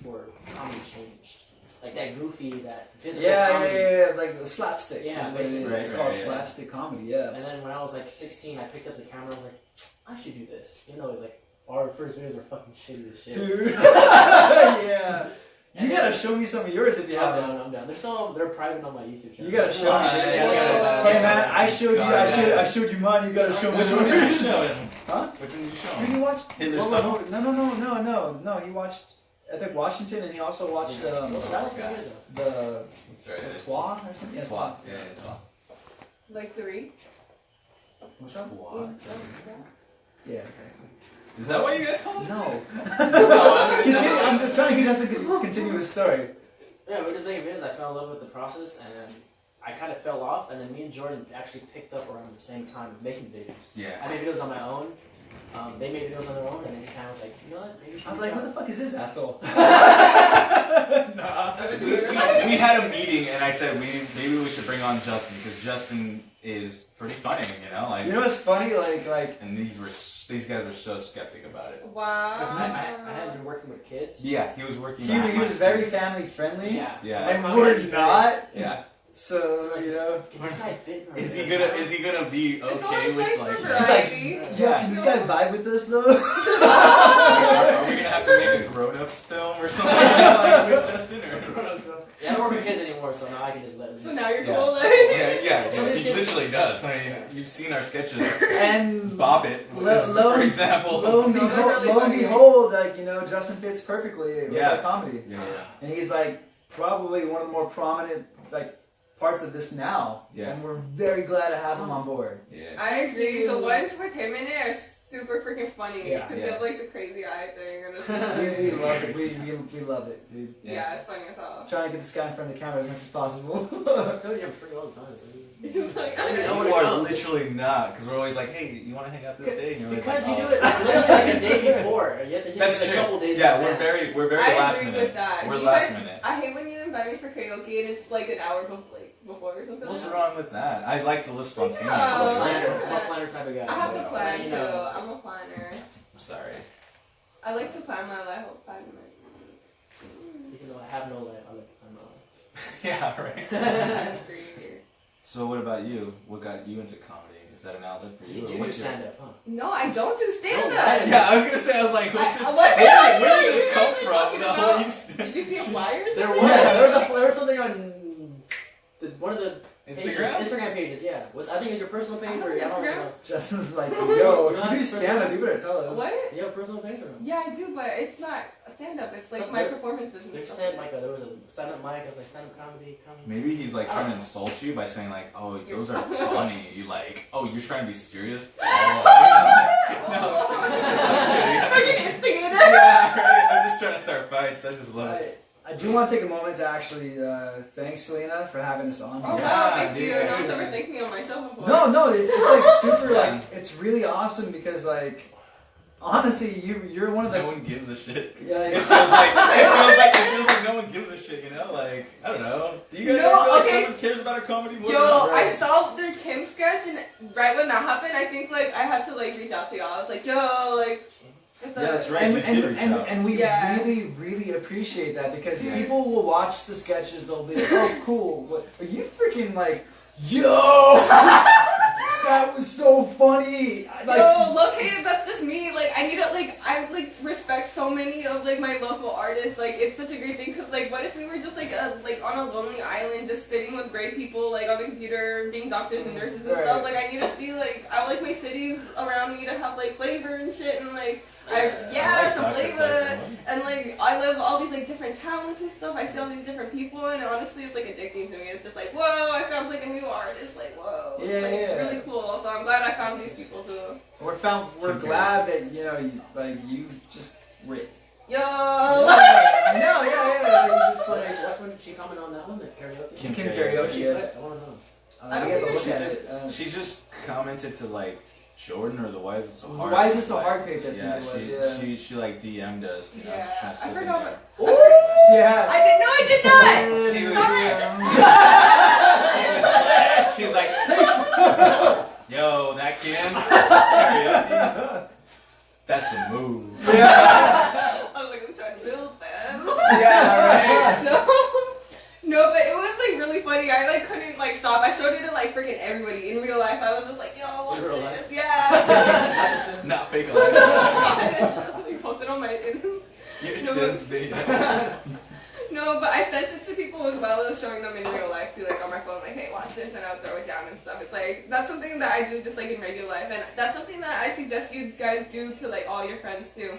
before comedy changed. Like that goofy, that physical comedy. Yeah, like the slapstick. Yeah, basically. It's called slapstick comedy, yeah. And then when I was like 16, I picked up the camera, I was like, I should do this. You know, like, our first videos were fucking shitty as shit. Dude. Yeah. You gotta show me some of yours if you have them. I'm down. They're private on my YouTube channel. You gotta show me. Hey man, I showed you mine. You gotta show me. Which one did you show him? Huh? Which one did you show him? Did he watch? Hitler's Tunnel? No. He watched Epic Washington, and he also watched that was the Twa or something. Twa. Yeah, Twa. Like 3. What's up? Twa. Yeah, exactly. Is that what you guys call it? No. I'm just trying to get us to continue the story. Yeah, we're just making videos. I fell in love with the process, and then I kind of fell off, and then me and Jordan actually picked up around the same time making videos. Yeah. I made videos on my own. They made videos on their own, and then he kind of was like, you know what? Maybe I was like, what the fuck is this asshole? We had a meeting, and I said maybe we should bring on Justin because Justin is pretty funny, you know. Like, you know what's funny? Like. And these guys were so skeptic about it. Wow. I had been working with kids. Yeah, he was working. He was very family friendly. Yeah. And we're not. Yeah. So you know, is he gonna be okay with like? Can this guy vibe with us though? Are we gonna have to make a grown-ups film or something like with Justin or? Yeah, I don't work with kids anymore, so now I can just let them. So now you're cool. Yeah. He literally does. I mean, you've seen our sketches. And Bob It, for example. Lo and behold, like, you know, Justin fits perfectly with our comedy. Yeah. And he's like probably one of the more prominent like parts of this now. Yeah. And we're very glad to have him on board. Yeah. I agree. The ones with him in it are super freaking funny. Yeah. Because they have like the crazy eye thing. We love it. We love it, dude. Yeah, it's funny as hell. Trying to get this guy in front of the camera as much as possible. I told you I'm free all the time. You are literally not, because we're always like, hey, you want to hang out this day? And you're because like, you do it literally like a day before. You have to do That's it a couple days. Yeah, we're very last minute. I agree with that. We're last minute. I hate when you invite me for karaoke and it's like an hour before or something. What's wrong with that? I like to live spontaneously. I'm a planner type of guy. I have to plan too. I'm a planner. I'm sorry. I like to plan my life all the time. Even though I have no life, I like to plan my life. Yeah, right. So what about you? What got you into comedy? Is that an outlet for you? You do stand up, huh? No, I don't do stand up. Yeah, I was gonna say, I was like, where did this come from? Did you see flyers? There was something on one of the Instagram pages, yeah. I think it was your personal page or I don't know. Justin's like, yo, if you do stand up, you better tell us. What? You have a personal page or no? Yeah, I do, but it's not a stand up. It's like my performances and There's stuff. there was a stand up mic, I was like stand up comedy. Maybe he's like trying to insult you by saying like, oh, those are funny. You like, oh, you're trying to be serious? Oh. No, I'm kidding. Like an instigator? Yeah, right. I'm just trying to start fights. I just love it. I do want to take a moment to actually thank Selena for having us on. Oh, wow, thank you. No one's ever thanked me on myself before. No, it's like super, like, it's really awesome because, like, honestly, you're one of the... No one gives a shit. Yeah, it feels like no one gives a shit, you know? Like, I don't know. Do you guys ever feel like someone cares about our comedy more than us? I saw their Kim sketch, and right when that happened, I think, like, I had to, like, reach out to y'all. I was like, yo, like... Yeah, that's right. And we really, really appreciate that because people will watch the sketches, they'll be like, oh, cool. But are you freaking like, yo, that was so funny. Like, yo, look, hey, that's just me. Like, I need to, like, I, like, respect so many of, like, my local artists. Like, it's such a great thing because, like, what if we were just, like, on a lonely island just sitting with great people, like, on the computer, being doctors and nurses and stuff. Like, I need to see, like, I like my cities around me to have, like, flavor and shit and, like, some flavor, and like I live all these like different talents and stuff. I see all these different people, and honestly, it's like addicting to me. It's just like, whoa, I found like a new artist. Like, whoa, it's really cool. So I'm glad I found these people too. We're glad that you just wait. Yo, I know, yeah. You just like what when she comment on that one, the karaoke. Kim karaoke. Yeah. I want to know. I don't have to look at it. She just commented to like. Jordan or the Why Is It So Hard? Why Is It So Hard page, I think it was, she like DM'd us, you know, I forgot. Yeah. I didn't know I did not! She was like, yo, that Kim, karaoke, that's the move. I was like, I'm trying to build them. Yeah, right. No, but it was like really funny. I like couldn't like stop. I showed it to like freaking everybody in real life. I was just like, yo, watch In real this. life? Yeah. Not fake life. I just like, posted on my. Your No, Sims video. No, but I sent it to people as well as showing them in real life too, like on my phone, like, hey, watch this, and I'll throw it down and stuff. It's like, that's something that I do just like in regular life, and that's something that I suggest you guys do to like all your friends too.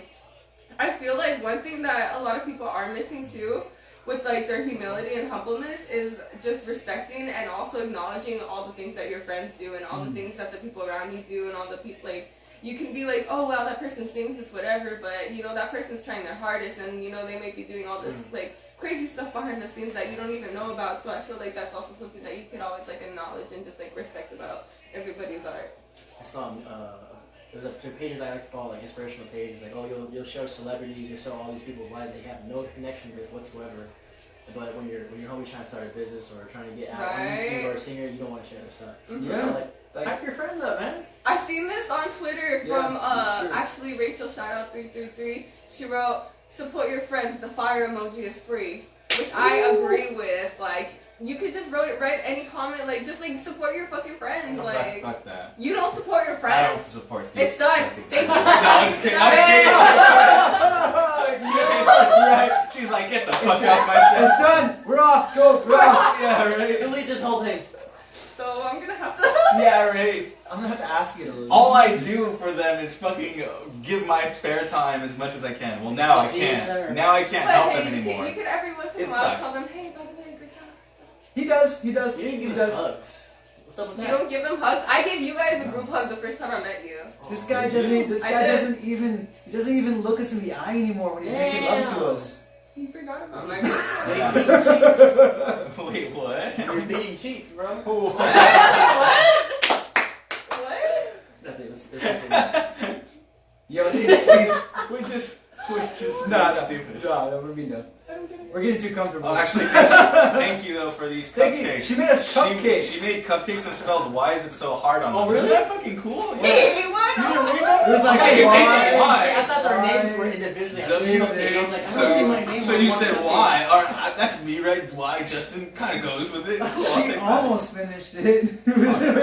I feel like one thing that a lot of people are missing too, with like their humility and humbleness, is just respecting and also acknowledging all the things that your friends do and all the things that the people around you do and all the people like. You can be like, oh wow, that person sings this whatever, but you know that person's trying their hardest, and you know they may be doing all this like crazy stuff behind the scenes that you don't even know about. So I feel like that's also something that you could always like acknowledge and just like respect about everybody's art. I saw there's a pages I like to follow, like inspirational pages, like, oh, you'll show celebrities, you'll show all these people's lives they have no connection with whatsoever. But when you're homie trying to start a business or trying to get out, Right. or a singer, you don't want to share their stuff. Yeah. Like, hype your friends up, man. I've seen this on Twitter Yeah, from that's true. actually Rachel shoutout 333. She wrote, "Support your friends. The fire emoji is free," which I agree with. Like, you could just write any comment, like just like support your fucking friends. No, Like, fuck that. you don't support your I friends. don't support these. It's done. Thank you. No, I'm just kidding. I'm kidding. Right. She's like, get the fuck off my shit. It's done. We're off. Go. We're off. Yeah, right. Delete this whole thing. So I'm gonna have to. Yeah, right. I'm gonna have to ask you to leave. All I do for them is fucking give my spare time as much as I can. Well, now I See you, sir. can't. Now I can't But help hey, them anymore. you could every once in a It while sucks. tell them, hey, by the way, good job. He does. You didn't He give does. us hugs. What's up with You that? don't give them hugs. I gave you guys a group hug the first time I met you. This guy Did you? doesn't. This I guy did. doesn't even. He doesn't even look us in the eye anymore when he's making love to us. He forgot about my He's beating cheeks. Wait, what? You're beating cheeks, bro. What? Nothing. It's Yo, he's Which is no, stupid. no, we're being done. We're getting too comfortable. Oh, actually, thank you though for these Thank you. cupcakes. She made us cupcakes. She made cupcakes and spelled "Why is it so hard" on them. Oh, really? Isn't that fucking cool? Hey, what? You didn't read that? It was like, Okay, why? I thought their Why? names were individually. W- I was like, I don't see my name. So on you one said cupcake. why? All right, that's me, right? Why? Justin kind of goes with it. Cool, I'll She take that. almost finished it.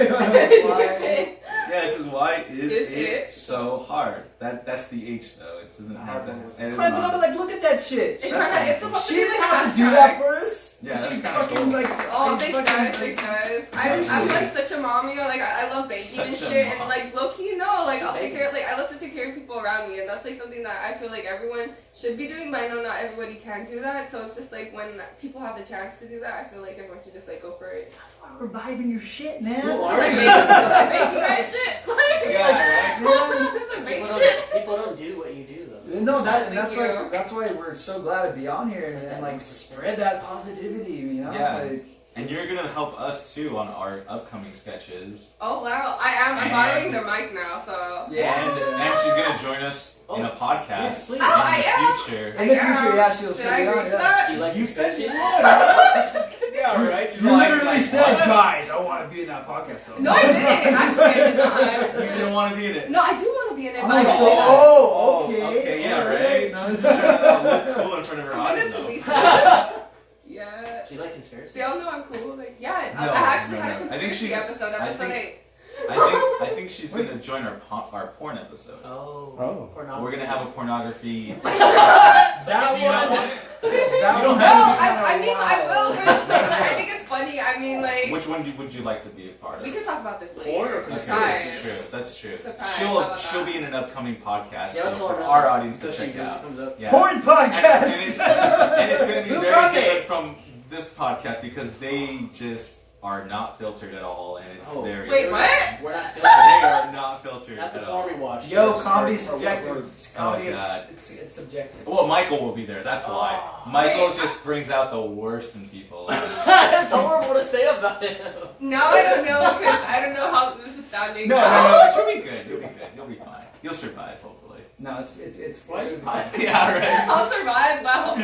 Why? Yeah, it says why is Is it it? so hard? That's the H though. It doesn't have that. It's it is My not. beloved, like, look at that shit. It's kinda, it's supposed She to be didn't like have to hashtag. do that for us. Yeah, She that's kinda fucking cool. like. Oh, like, thanks fucking, guys, thanks guys. Seriously. I'm like such a mommy. Like I love baking and Such a shit, mom. and like low key, no, like I'll take care. Like I love to take care of people around me, and that's like something that I feel like everyone should be doing. But I know not everybody can do that. So it's just like when people have the chance to do that, I feel like everyone should just like go for it. That's why we're vibing your shit, man. Cool, Cause all right. I make you guys shit. Like, Yeah, I make People shit. people don't do what you do, though. No, and Thank that's you. like that's why we're so glad to be on here and like spread that positivity, you know. Yeah. Like, And you're gonna help us too on our upcoming sketches. Oh wow, I am. I'm And- borrowing their mic now, so. Yeah. And she's gonna join us in a podcast Yes, please. Oh, I am. in the future. in the future, yeah, she'll Did be I agree on. to Yeah. that? Do you like You your said you sketches? Yeah, right. She's You like, literally like, said, what? guys, I want to be in that podcast though. No, I didn't. Actually, I did not. You didn't want to be in it. No, I do want to be in it. Oh, but I didn't so, say that. oh, okay. Okay, yeah, alright. right. She's trying to look cool in front of her I'm gonna audience, though. delete that. Yeah. Do you like conspiracy? They all know I'm cool. Like, yeah. No, I actually no, had a no. I think conspiracy she's- episode, I episode think- 8. I think she's gonna join our porn episode. Oh. Pornography. We're gonna have a pornography. That You know one. what? That You one. don't No, have I mean, I will. But it's like, I think it's funny. I mean, like, Which one would you like to be a part of? we could talk about this Porn or later. Okay, Surprise. that's true. That's true. Surprise. How She'll about she'll that? be in an upcoming podcast, Yeah, so let's for hold on. our audience So to she check out. comes up. Yeah. Porn And podcast. it's gonna be Who very brought it? different from this podcast because they just are not filtered at all, and it's Oh. very. Wait, what? We're not They filtered. are not filtered Not the at all. porn we watch. Yo, Or- comedy's or- or- subjective. Comedy is God. it's subjective. Well, Michael will be there. That's why. Oh. Michael Wait. just brings out the worst in people. It's horrible to say about him. No, I don't know because I don't know how this is sounding. No, but you'll be good. You'll be good. You'll be fine. You'll survive, hopefully. No, it's. Why are you hiding? Yeah, right. I'll survive. Well.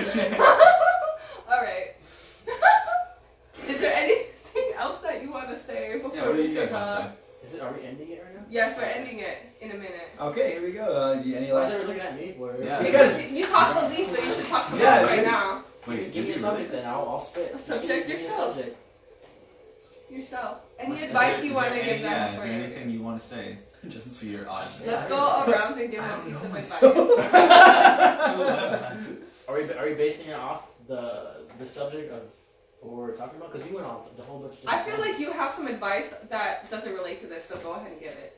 All right. Is there anything else that you want to say before Yeah, what do we you guys take want off? to say? Is it? Are we ending it right now? Yes, we're ending it in a minute. Okay, here we go. Any Why last? are they looking at me for? Yeah. Because you talk the least, so you should talk the most Yeah, right now. Wait, give me a did you subject, really? then I'll spit. A subject Give me a yourself. subject. Yourself. Any Is advice there- you is want to there give any- them Yeah, is for there your anything you want to say? Just to your audience. Let's go around and give I them a don't piece know of myself. advice. Are we basing it off the subject of what we're talking about? Because we went on the whole bunch of I feel like you have some advice that doesn't relate to this, so go ahead and give it.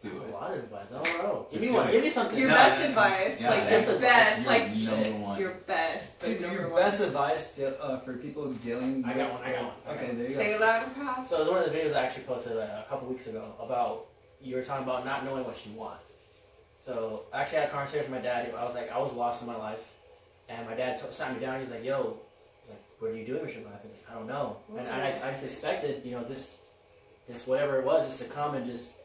Do a it. lot of advice. I don't know. Give Just me do one. it. Give me something. Your No, best no, no. advice, Yeah, like that's your advice. best, Your like number one. your best, the Dude, number your one. best advice for people dealing. I got one. I got one. Okay, there you Say go. it loud and proud. So it was one of the videos I actually posted a couple weeks ago about you were talking about not knowing what you want. So I actually had a conversation with my dad. I was lost in my life, and my dad sat me down. He's like, "Yo, what are you doing with your life?" I was like, "I don't know." And I just expected, this whatever it was, just to come and just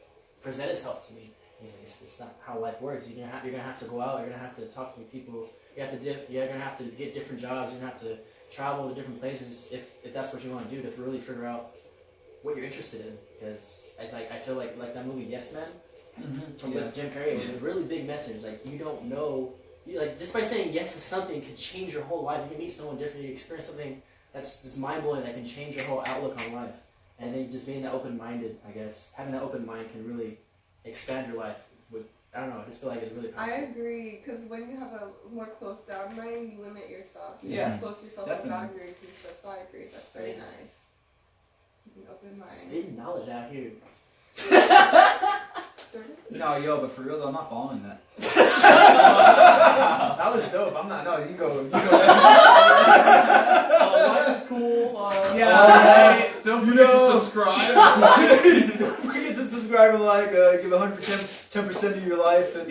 present itself to me. He's like, "It's not how life works. You're gonna have to go out. You're gonna have to talk to people. You're gonna have to get different jobs. You're gonna have to travel to different places if that's what you want to do to really figure out what you're interested in." Because I feel like that movie Yes Man from Yeah. Jim Carrey was a really big message. Like you don't know, just by saying yes to something can change your whole life. You can meet someone different. You experience something that's just mind blowing that can change your whole outlook on life. And then just being that open minded, I guess, having that open mind can really expand your life. I don't know. I just feel like it's really powerful. I agree, because when you have a more closed down mind, you limit yourself. You Yeah, close yourself definitely. with boundaries and stuff. So I agree. That's very nice. Keep an open mind. Spitting knowledge out here. Jordan? No, yo, but for real though, I'm not following that. That was dope. I'm not. No, you go. Life is cool. Yeah. Don't forget to subscribe. Don't forget to subscribe and like. Give 10% of your life. And,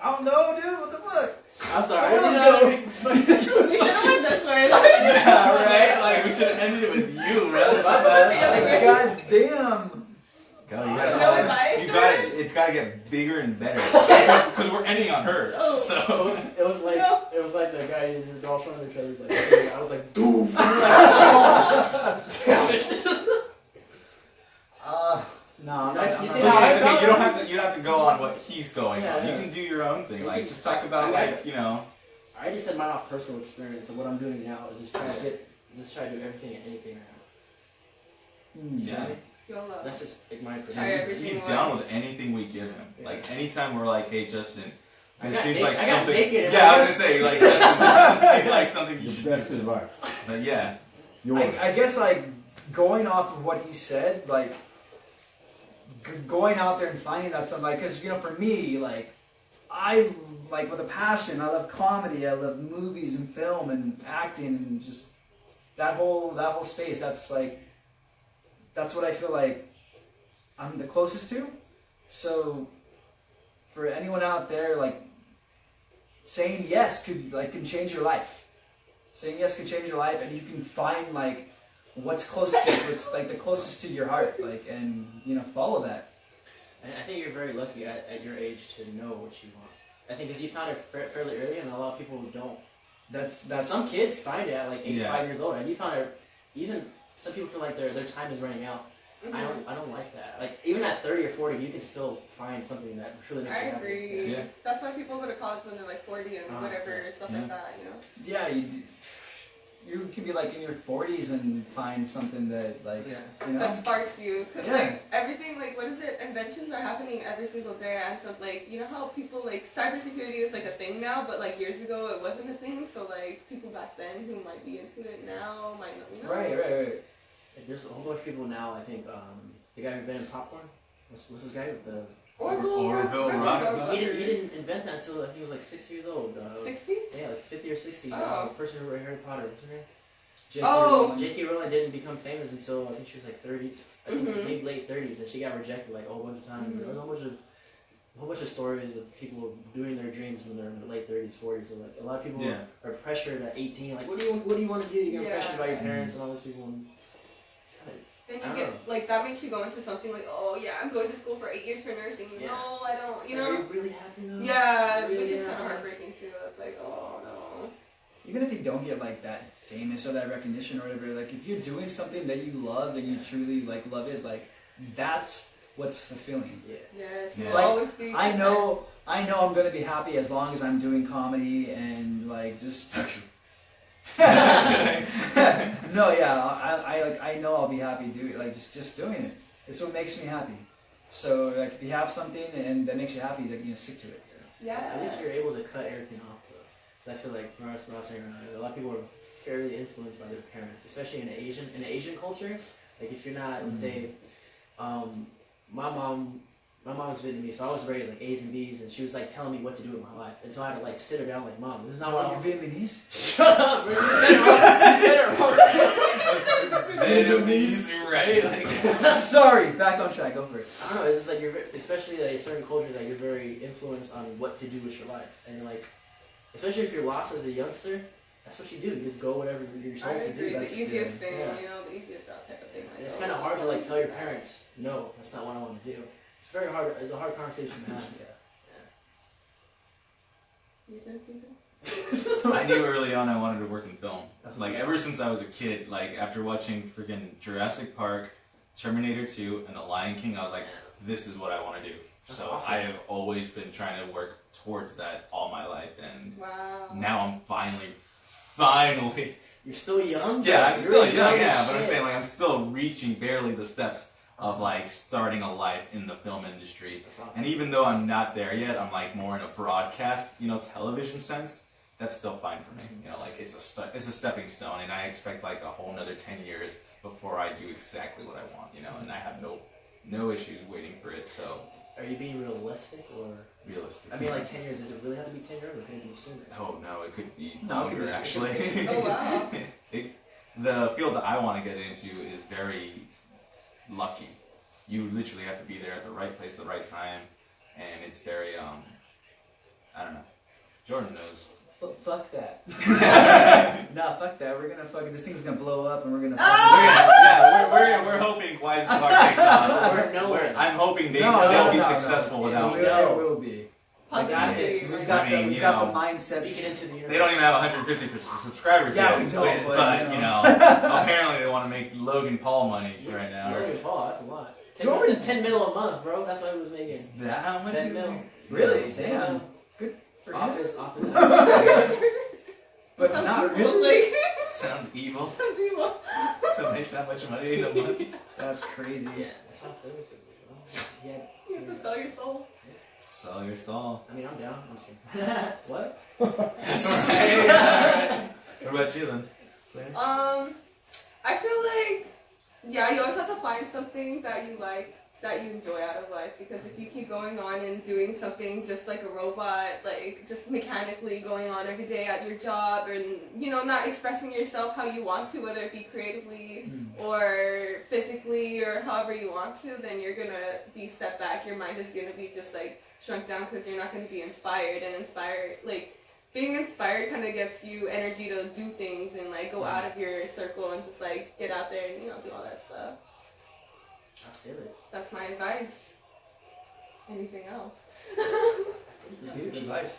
I don't know, dude. What the fuck? I'm sorry. We should have went this way. Yeah, right? Like, we should have ended it with you, rather than God damn. Go, No advice, you got it. It's got to get bigger and better because we're ending on her. So It was like No. it was like the guy in the all showing each other. He's like, I was like, doof. Damn it. No, You see no. how I okay, felt? you don't have to go on what he's going Yeah, on. yeah. You can do your own thing. You Like can- just talk about I already said mine off personal experience, and what I'm doing now is just try to do everything and anything right now. You Yeah. feel me? YOLO. That's just like my Try perspective. everything He's once. down with anything we give him. Yeah. Like anytime we're like, hey Justin, I this got seems naked- like I got something. naked and Yeah, I I was gonna say like Justin, this seems like something you Your should best do. advice. But yeah, Yours. I guess like going off of what he said, like going out there and finding that somebody, because for me, like I like with a passion. I love comedy. I love movies and film and acting and just that whole space. That's what I feel like I'm the closest to. So for anyone out there, like saying yes can change your life. Saying yes can change your life, and you can find like what's closest, what's like the closest to your heart, like, and follow that. And I think you're very lucky at your age to know what you want. I think because you found it fairly early, and a lot of people don't. That's Some kids find it at like 8, Yeah. 5 years old, and you found it. Even some people feel like their time is running out. Mhm. I don't like that. Like even at 30 or 40, you can still find something that truly makes I you happy. agree. Yeah. That's why people go to college when they're like 40 and whatever, stuff Yeah. like that, yeah. You can be like in your 40s and find something that like Yeah. That sparks you. Because, Yeah. like, everything, like, what is it? Inventions are happening every single day. And so, like, you know how people, like, cybersecurity is, like, a thing now, but, like, years ago it wasn't a thing. So, like, people back then who might be into it now might not, Right. Like, there's a whole bunch of people now. I think the guy who invented popcorn. What's his guy with the? Orville Roddick. He didn't invent that until he was like 6 years old. 60? Yeah, like 50 or 60. Oh. The person who wrote Harry Potter. What's her name? Oh. J.K. Rowling didn't become famous until I think she was like 30, I think Mhm. maybe late 30s, and she got rejected like a whole bunch of times. Mhm. There was a whole bunch of stories of people doing their dreams when they're in their late 30s, 40s. So like a lot of people Yeah. are pressured at 18. Like, what do you want to do? You're Yeah. pressured by your parents and all those people. And it's kind of, Then I you don't get, know. like, that makes you go into something like, oh, yeah, I'm going to school for 8 years for nursing. Yeah. No, I don't, you Are know? you really happy now? Yeah, Really which is kind happy? of heartbreaking, too. It's like, oh, no. Even if you don't get like that famous or that recognition or whatever, like if you're doing something that you love and you truly like love it, like that's what's fulfilling. Yeah. Yes, Yeah. you'll Like, always be I know I'm gonna be happy as long as I'm doing comedy and like just. Just kidding. No, yeah, I know I'll be happy doing like just doing it. It's what makes me happy. So like if you have something and that makes you happy, then stick to it. Yeah. At least you're able to cut everything off though. 'Cause I feel like when I was saying earlier, a lot of people are fairly influenced by their parents, especially in the Asian culture. Like if you're not, let's say, my mom was Vietnamese, so I was raised like A's and B's, and she was like telling me what to do with my life, and so I had to like sit her down like, Mom, this is not what I You're Vietnamese? Shut up! You said it wrong. Vietnamese, right? Like, Sorry, back on track. Go for it. I don't know. It's just like especially like certain cultures, that you're very influenced on what to do with your life, and like, especially if you're lost as a youngster, that's what you do. You just go whatever you're I told to agree. do. The easiest thing, yeah. the easiest route type of thing. And it's kind of hard to like tell your parents, no, that's not what I want to do. It's very hard. It's a hard conversation to have. You done, Caesar? I knew early on I wanted to work in film. Like ever since I was a kid, like after watching freaking Jurassic Park, Terminator 2, and The Lion King, I was like, this is what I want to do. That's So awesome. I have always been trying to work towards that all my life, and Wow. now I'm finally. You're still young. Yeah, I'm You're still young young, as yeah, but I'm shit. saying like I'm still reaching barely the steps of like starting a life in the film industry. That's awesome. And even though I'm not there yet, I'm like more in a broadcast, television sense. That's still fine for me. Like it's a stepping stone, and I expect like a whole another 10 years before I do exactly what I want. And I have no issues waiting for it. So Are you being realistic or? realistic. I mean, like 10 years. Does it really have to be 10 years, or can it be sooner? Oh no, it could be No, it could longer be actually. Oh, wow. The field that I want to get into is very lucky. You literally have to be there at the right place at the right time, and it's very I don't know. Jordan knows. Fuck that. Nah, fuck that. We're gonna fucking. This thing's gonna blow up, and we're gonna. We're hoping Wise Talk takes on. We're nowhere. I'm hoping No, they'll no, be no, successful no. without It me. will, it will be. Positivity. We've We've got got, I mean, we've you got know, the mindsets. Speaking into the universe. They don't even have 150 subscribers Yeah, yet. we don't, but you know. apparently they want to make Logan Paul money right now. Logan Paul, that's a lot. You already- 10 mil a month, bro. That's what he was making. That how much? 10 mil. Really? 10 Damn. mil. Good for him. Office. But Sounds not evil, really. Like, Sounds evil sounds evil. to make that much money in a month. That's crazy. Yeah, that's how it was. Yeah. You have to sell your soul. Sell your soul. I mean, I'm down. I'm saying. What? Alright. What about you then? Say. I feel like, yeah, you always have to find something that you like, that you enjoy out of life, because if you keep going on and doing something just like a robot, like just mechanically going on every day at your job and, not expressing yourself how you want to, whether it be creatively or physically or however you want to, then you're gonna be set back. Your mind is gonna be just like shrunk down because you're not gonna be inspired, and being inspired kind of gets you energy to do things and like go out of your circle and just like get out there and do all that stuff. I feel it. That's my advice. Anything else? Good advice.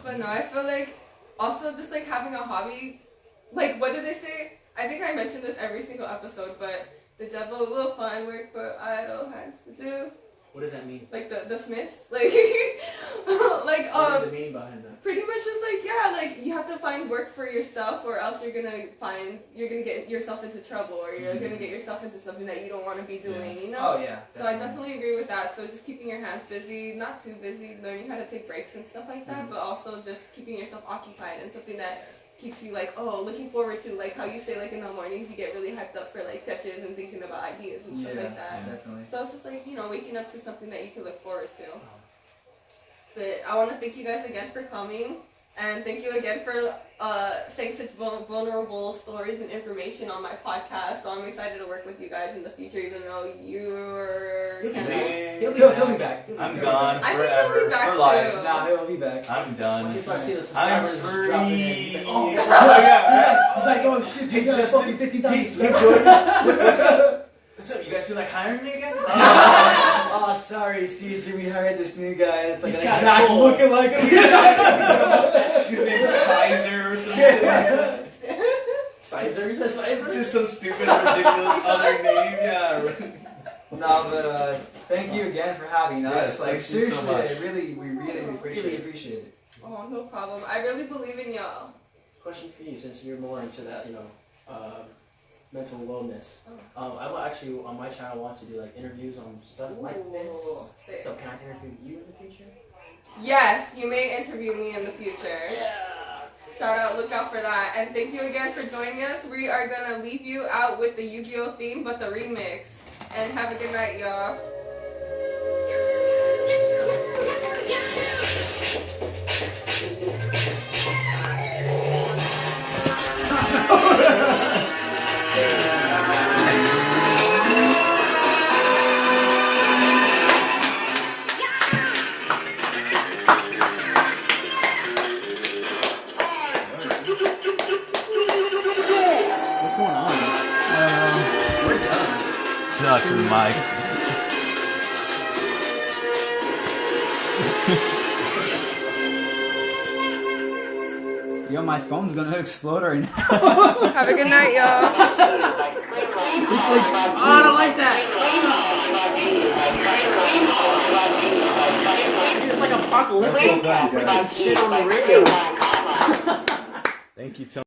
But no, I feel like also just like having a hobby, like what do they say? I think I mentioned this every single episode, but the devil will find work for idle hands to do. What does that mean? Like the Smiths, like What does it mean behind that? pretty much just like, yeah, like you have to find work for yourself, or else you're gonna get yourself into trouble, or you're gonna get yourself into something that you don't want to be doing, Oh yeah. So I definitely agree with that. So just keeping your hands busy, not too busy, learning how to take breaks and stuff like that, but also just keeping yourself occupied and something that keeps you like, looking forward to, like how you say like in the mornings you get really hyped up for like sketches and thinking about ideas and stuff like that. Definitely. So it's just like, waking up to something that you can look forward to. But I want to thank you guys again for coming. And thank you again for saying such vulnerable stories and information on my podcast. So I'm excited to work with you guys in the future, even though you're... He'll be kind of- back. He'll be back. I'm gone I think he'll forever be back for life. too. Nah, he'll be back. I'm done. Once you start seeing the I'm subscribers free. dropping in, he's like, oh, yeah. He's like, oh shit, Hey, you got Justin, fucking 50,000 hey, subscribers. Jordan. What's up? You guys feel like hiring me again? Oh, sorry, Caesar, we hired this new guy. It's like He's an kinda exact cool. looking like him. His name's Kaiser or some shit like that. Sizer? You said Sizer? It's just some stupid, ridiculous other name. Yeah. No, but thank you again for having us. Yes, like thank you so seriously, much. we really appreciate it. Oh, no problem. I really believe in y'all. Question for you, since you're more into that, mental wellness. I will actually, on my channel, want to do like interviews on stuff like this. Sick. So can I interview you in the future? Yes, you may interview me in the future. Yeah. Shout out, look out for that. And thank you again for joining us. We are going to leave you out with the Yu-Gi-Oh theme, but the remix. And have a good night, y'all. What's going on? We're done. Duck Mike. Yo, my phone's gonna explode right now. Have a good night, y'all. It's like, Oh, I don't like that. It's like apocalyptic freaking shit on the radio. Thank you, Tony.